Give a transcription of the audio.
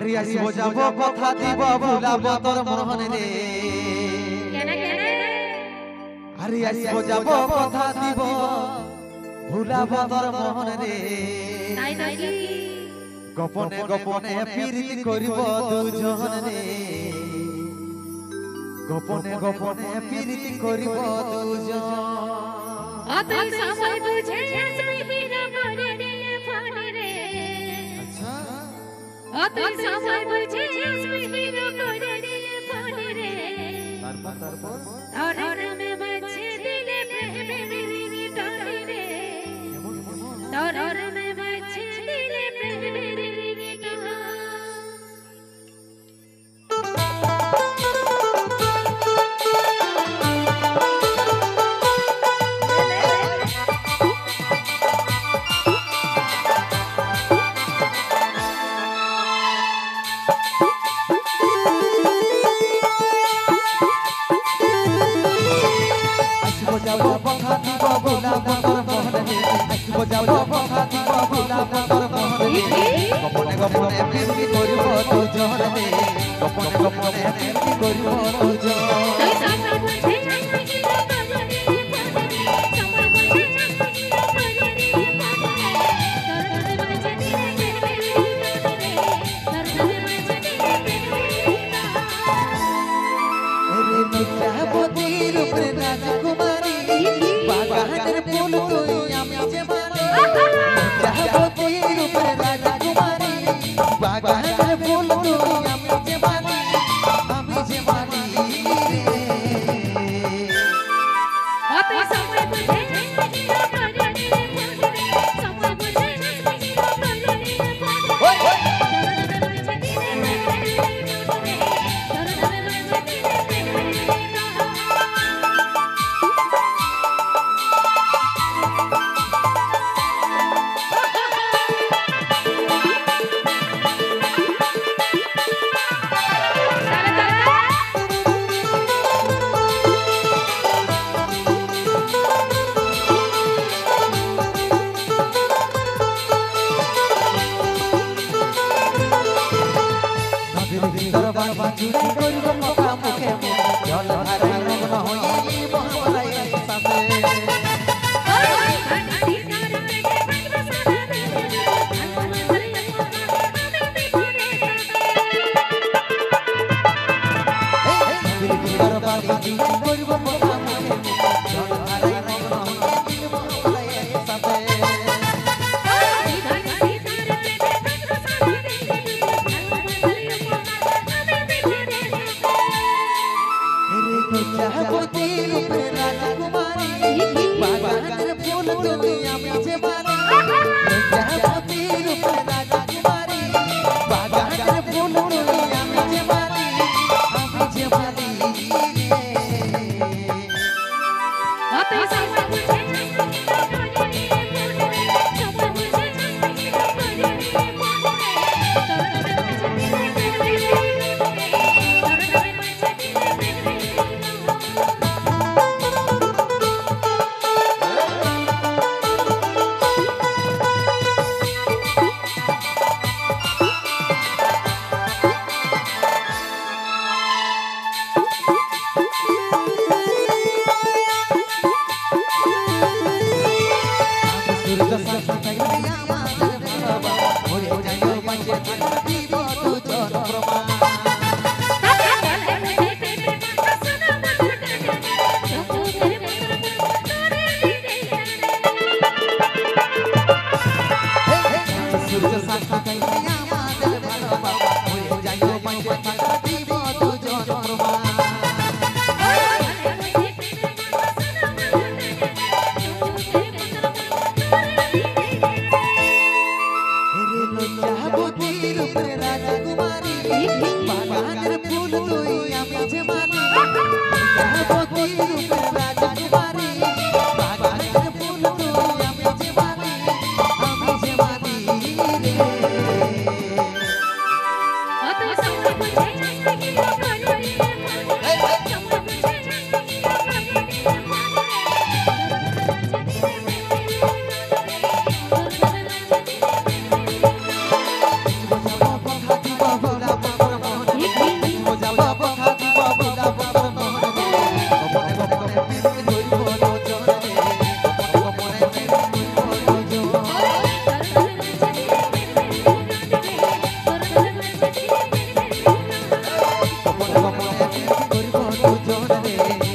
আরে আসিব যাব কথা দিব ভুলাব তোর মনে রে আরে আসিব যাব কথা দিব ভুলাব তোর মনে রে গোপনে গোপনে প্রীতি করিব দুজন রে গোপনে গোপনে প্রীতি করিব দুজন আতই সময় বুঝে আসবিহীন করে দিলে ফোন রে আচ্ছা আতই সময় বুঝে আসবিহীন করে দিলে ফোন রে তারপর তোর নামে বাঁচে দিলে প্রেমের টানি রে তোর নামে বাঁচে দিলে প্রেমের টানি যাব কথা দিব ভুলাব তোর মনে রে আসিব যাব কথা দিব ভুলাব তোর মনে রে গোপনে গোপনে প্রীতি করিব দুজন রে গোপনে গোপনে প্রীতি করিব দুজন তুই সময় বুঝে আসবিহীন করে দিলে ফোন রে সময় বুঝে আসবিহীন করে দিলে ফোন রে তোর নামে বাঁচে দিলে প্রেমের টানি রে তোর নামে বাঁচে দিলে প্রেমের টানি রে মিঠাবতী রূপে রাজকুমারী বাগানের ফুল তুই আমি যে মানি মিঠাবতী রূপে রাজকুমারী বাগানের ফুল তুই আমি যে মানি রে আতই সময় বুঝে আসবিহীন করে দিলে ফোন রে সময় বুঝে আসবিহীন করে দিলে ফোন রে তোর নামে বাঁচে দিলে প্রেমের টানি রে তোর নামে বাঁচে দিলে প্রেমের টানি দরবার বাজুরি করিব কথা মুখে জল ধারে মগ্ন হইলি মহাবলাই সাথে দরবার বাজুরি করিব কথা মুখে জল ধারে মগ্ন হইলি মহাবলাই সাথে মিঠাবতী রূপে রাজকুমারী বাগানের ফুল তুই আমি যে মানি মিঠাবতী রূপে রাজকুমারী বাগানের ফুল তুই আমি যে মানি রে আতই সময় বুঝে আসবিহীন করে দিলে ফোন রে সময় বুঝে আসবিহীন করে দিলে ফোন রে তোর নামে বাঁচে দিলে প্রেমের টানি রে তোর নামে বাঁচে দিলে প্রেমের সূর্য সাথে থাকলে আমাদের বাবা মরে যাইও বাঁচে দিব দুজন প্রমাণ সূর্য সাথে থাকলে আমাদের বাবা মরে যাইও বাঁচে দিব দুজন প্রমাণ মিঠাবতী রূপে রাজকুমারী বাগানের ফুল তুই আমি যে মানি মিঠাবতী রূপে রাজকুমারী বাগানের ফুল তুই আমি যে মানি রে আতই সময় বুঝে আসবিহীন করে দিলে ফোন রে সময় বুঝে আসবিহীন করে দিলে ফোন রে তোর নামে বাঁচে দিলে প্রেমের টানি রে তোর নামে বাঁচে দিলে প্রেমের টানি কথা দিব প্রেম করব দুজনে